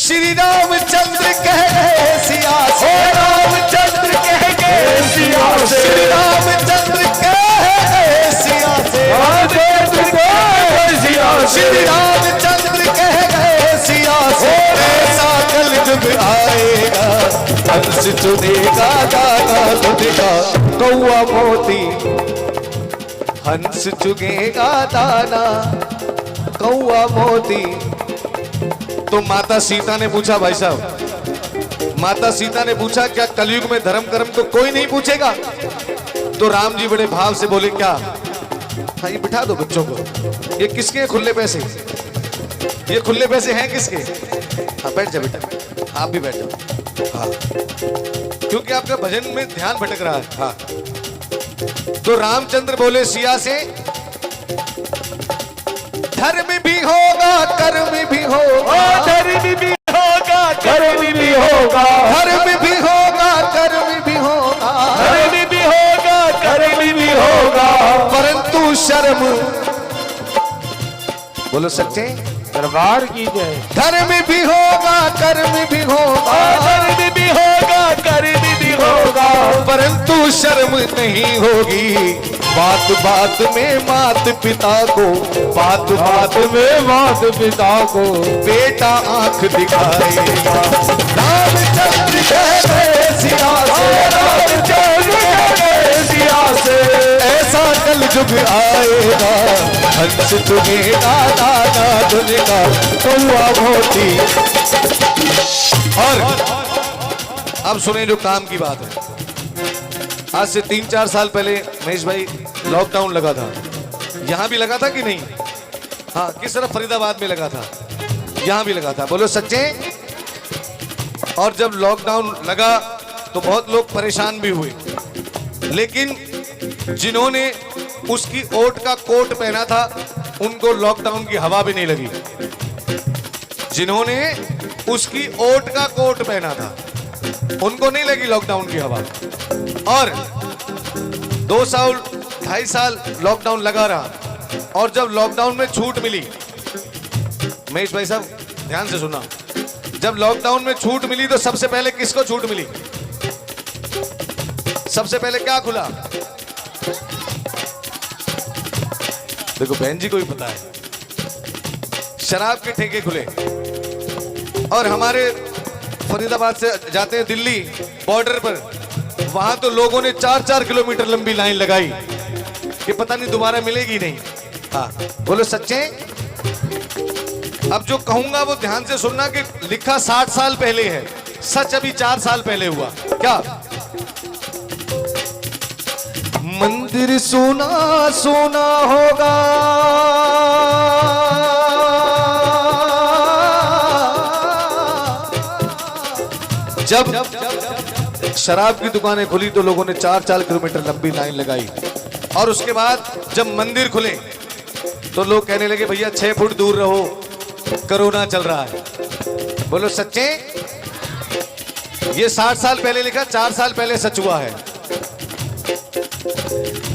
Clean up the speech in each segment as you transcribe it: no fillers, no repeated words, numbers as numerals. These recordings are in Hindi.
श्री रामचंद्र कह गए सिया से, रामचंद्र कह गए सिया से, श्री रामचंद्र कह गए सिया से, श्री रामचंद्र कह गए सिया से, ऐसा कलयुग आएगा हंस चुनेगा दाना दुनिया कौआ मोती, हंस चुगेगा दाना कौआ मोती। तो माता सीता ने पूछा, भाई साहब माता सीता ने पूछा क्या कलयुग में धर्म कर्म तो कोई नहीं पूछेगा? तो राम जी बड़े भाव से बोले क्या? हाँ ये बिठा दो बच्चों को। ये किसके खुले पैसे? ये खुले पैसे हैं किसके? हाँ बैठ जा बेटा, आप भी बैठो। हाँ क्योंकि आपका भजन में ध्यान भटक रहा है। हाँ तो रामचंद्र बोले सिया से, धर्म भी होगा कर्म भी होगा, धर्म भी होगा कर्म भी होगा, धर्म भी होगा कर्म भी होगा, धर्म भी होगा कर्म भी होगा, परंतु शर्म, बोलो सच्चे दरबार की जय। धर्म भी होगा कर्म भी होगा, धर्म भी होगा कर्म भी होगा, परंतु शर्म नहीं होगी बात बात में मात पिता को, बात बात में मात पिता को बेटा आंख दिखाएगा। रामचंद्र कह गए सिया से, रामचंद्र कह गए सिया से, ऐसा कलयुग आएगा हंस चुगेगा दाना दुनिया कौआ मोती। और अब सुने जो काम की बात है। आज से 3-4 साल पहले महेश भाई लॉकडाउन लगा था, यहां भी लगा था कि नहीं? हाँ किस तरफ? फरीदाबाद में लगा था, यहां भी लगा था, बोलो सच्चे। और जब लॉकडाउन लगा तो बहुत लोग परेशान भी हुए, लेकिन जिन्होंने उसकी ओट का कोट पहना था उनको लॉकडाउन की हवा भी नहीं लगी। जिन्होंने उसकी ओट का कोट पहना था उनको नहीं लगी लॉकडाउन की हवा। और 2 साल 2.5 साल लॉकडाउन लगा रहा, और जब लॉकडाउन में छूट मिली, महेश भाई साहब ध्यान से सुना, जब लॉकडाउन में छूट मिली तो सबसे पहले किसको छूट मिली? सबसे पहले क्या खुला? देखो बहन जी को भी पता है, शराब के ठेके खुले। और हमारे फरीदाबाद से जाते हैं दिल्ली बॉर्डर पर, वहां तो लोगों ने 4-4 किलोमीटर लंबी लाइन लगाई कि पता नहीं दोबारा मिलेगी नहीं। हाँ बोलो सच्चे। अब जो कहूंगा वो ध्यान से सुनना कि लिखा 60 साल पहले है, सच अभी 4 साल पहले हुआ। क्या? मंदिर सोना सोना होगा, जब शराब की दुकानें खुली तो लोगों ने 4-4 किलोमीटर लंबी लाइन लगाई। और उसके बाद जब मंदिर खुले तो लोग कहने लगे भैया 6 फुट दूर रहो, कोरोना चल रहा है। बोलो सच्चे। ये 60 साल पहले लिखा, 4 साल पहले सच हुआ है।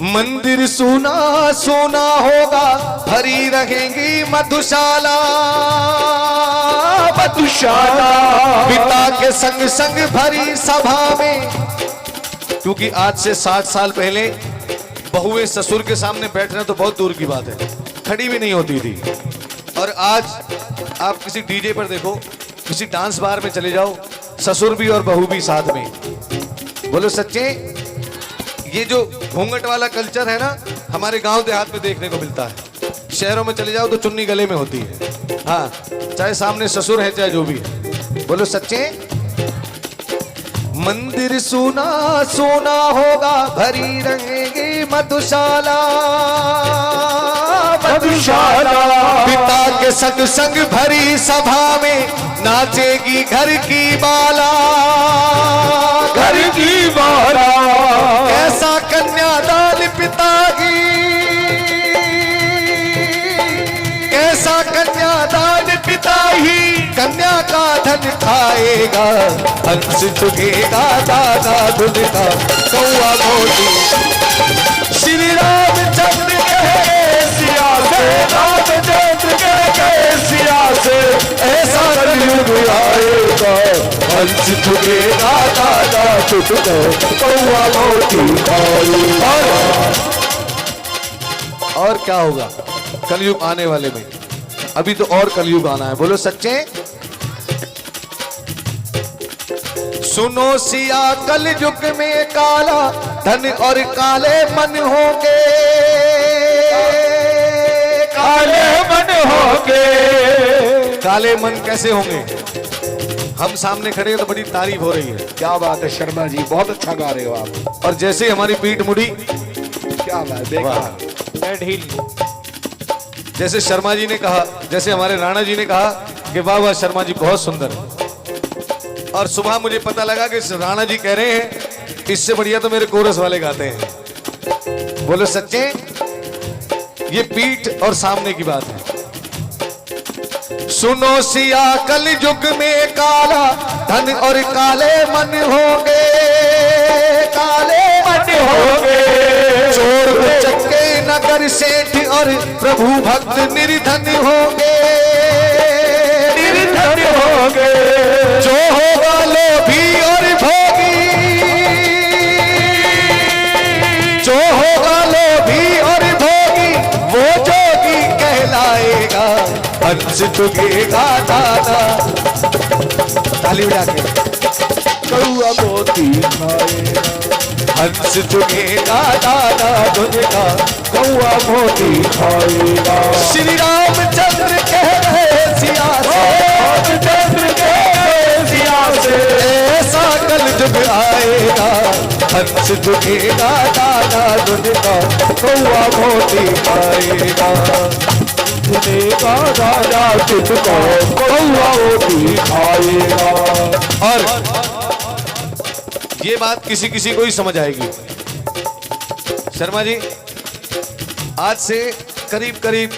मंदिर सोना सोना होगा, भरी रहेंगी मधुशाला, मधुशाला पिता के संग संग भरी सभा में। क्योंकि आज से 60 साल पहले बहुएं ससुर के सामने बैठना तो बहुत दूर की बात है, खड़ी भी नहीं होती थी। और आज आप किसी डीजे पर देखो, किसी डांस बार में चले जाओ, ससुर भी और बहू भी साथ में। बोलो सच्चे। ये जो घूंघट वाला कल्चर है ना, हमारे गांव देहात में देखने को मिलता है। शहरों में चले जाओ तो चुन्नी गले में होती है। हाँ चाहे सामने ससुर है चाहे जो भी है। बोलो सच्चे। मंदिर सोना सोना होगा, भरी रहेगी मधुशाला, मधुशाला पिता के संग संग भरी सभा में नाचेगी घर की बाला, घर की बाला। कैसा कन्यादान पिता की, कैसा कन्यादान पिता ही कन्या का धन खाएगा, हंस चुगेगा दादा दुनिया कौआ मोती। श्री रामचंद्र कहे सिया से, रामचंद्र कह गए सिया से, ऐसा कलयुग आए हंस चुकेगा दादा तुझको कौआ मोती खाएगा। और क्या होगा कलयुग आने वाले में? अभी तो और कलयुग आना है। बोलो सच्चे। सुनो सिया कलयुग में काला धन और काले मन होंगे, काले मन होंगे। काले मन कैसे होंगे? हम सामने खड़े हैं तो बड़ी तारीफ हो रही है। क्या बात है शर्मा जी, बहुत अच्छा गा रहे हो आप। और जैसे ही हमारी पीठ मुड़ी, क्या बात, देखा ढील। जैसे शर्मा जी ने कहा, जैसे हमारे राणा जी ने कहा कि वाह वाह शर्मा जी बहुत सुंदर है। और सुबह मुझे पता लगा कि राणा जी कह रहे हैं इससे बढ़िया तो मेरे कोरस वाले गाते हैं। बोलो सच्चे। ये पीठ और सामने की बात है। सुनो सिया कलयुग में काला धन और काले मन होंगे, काले मन होंगे। चोर चक्के नगर सेठ और प्रभु भक्त निर्धन होंगे, निर्धन होंगे। जो होगा लोभी और भोगी, जो होगा लोभी और भोगी वो जोगी कहलाएगा। हंस चुकेगा दादा, ताली बजा के, कौआ मोती खाएगा। हंस चुकेगा दादा दुनिया कौआ मोती खाएगा। श्री रामचंद्र कह रहे सिया से, रामचंद्र के सिया से ऐसा कलयुग आएगा। हंस चुकेगा दादा दुनिया कौआ मोती खाएगा। सुनेगा राजा तुझको कौआ मोती खाएगा। और ये बात किसी किसी को ही समझ आएगी। शर्मा जी, आज से करीब करीब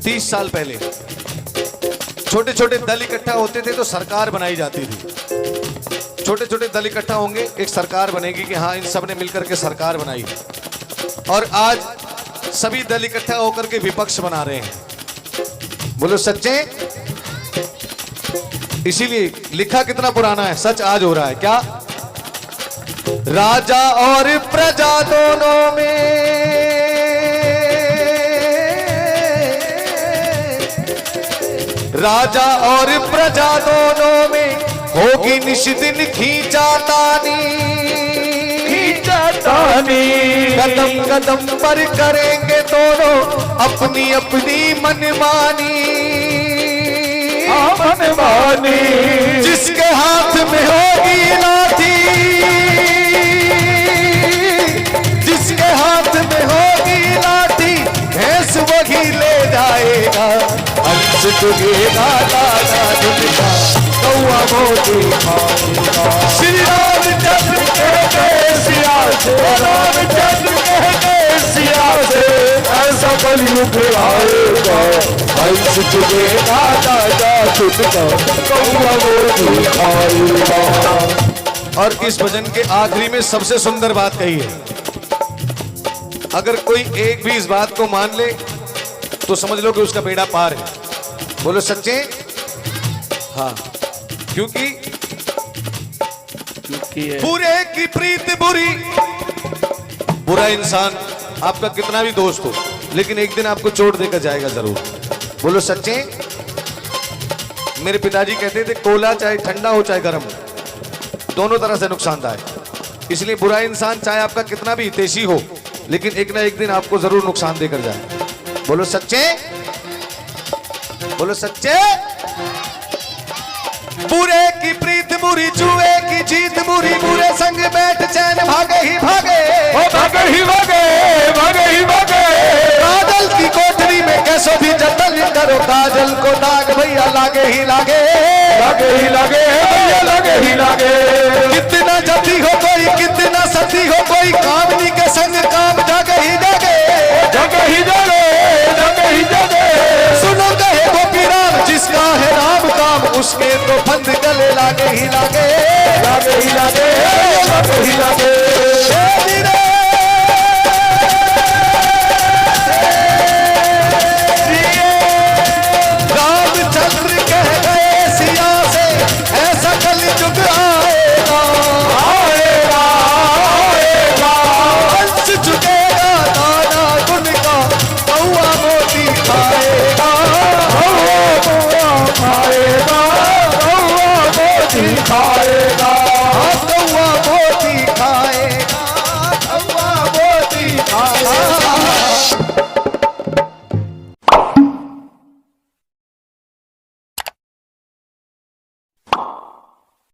30 साल पहले छोटे छोटे दल इकट्ठा होते थे तो सरकार बनाई जाती थी। छोटे छोटे दल इकट्ठा होंगे, एक सरकार बनेगी कि हाँ इन सब ने मिलकर के सरकार बनाई। और आज सभी दल इकट्ठा होकर के विपक्ष बना रहे हैं। बोलो सच्चे। इसीलिए लिखा कितना पुराना है, सच आज हो रहा है। क्या? राजा और प्रजा दोनों में, राजा और प्रजा दोनों में होगी निशिदिन खींचातानी, खींचातानी। कदम कदम पर करेंगे दोनों अपनी अपनी मनमानी, मनमानी। जिसके हाथ में होगी लाठी, जिसके हाथ में होगी लाठी भैंस वही ले जाएगा। हंस चुकेगा दादा दुनिया कौआ मोती खाएगा। श्री रामचंद्र के सिया से, रामचंद्र के सिया से ऐसा कलयुग आएगा। हंस चुकेगा दादा तुझको कौआ मोती खाएगा। और इस भजन के आखिरी में सबसे सुंदर बात कही है। अगर कोई एक भी इस बात को मान ले तो समझ लो कि उसका बेड़ा पार है। बोलो सच्चे। हाँ, क्योंकि बुरे की प्रीत बुरी। बुरा इंसान आपका कितना भी दोस्त हो लेकिन एक दिन आपको चोट देकर जाएगा जरूर। बोलो सच्चे। मेरे पिताजी कहते थे कोला चाहे ठंडा हो चाहे गर्म दोनों तरह से नुकसानदायक। इसलिए बुरा इंसान चाहे आपका कितना भी हितैषी हो लेकिन एक ना एक दिन आपको जरूर नुकसान देकर जाए। बोलो सच्चे। बोलो सच्चे। बुरे की प्रीत बुरी, जुए की जीत बुरी, बुरे संग बैठ चैन भागे ही भागे, भागे ही भागे, भागे ही भागे। काजल की कोठरी में कैसो भी जतन करो, काजल को दाग भैया लागे ही लागे, लागे ही लागे भैया, लागे ही लागे। कितना जति हो कोई, कितना सती हो कोई, कामनी के संग काम जागे ही जागे, जागे ही जागे, जागे ही जागे। सुनो कहे गोपी राम, जिसका है राम काम उसके तो फंद गले लागे ही लागे, लागे ही लागे, लागे ही लागे।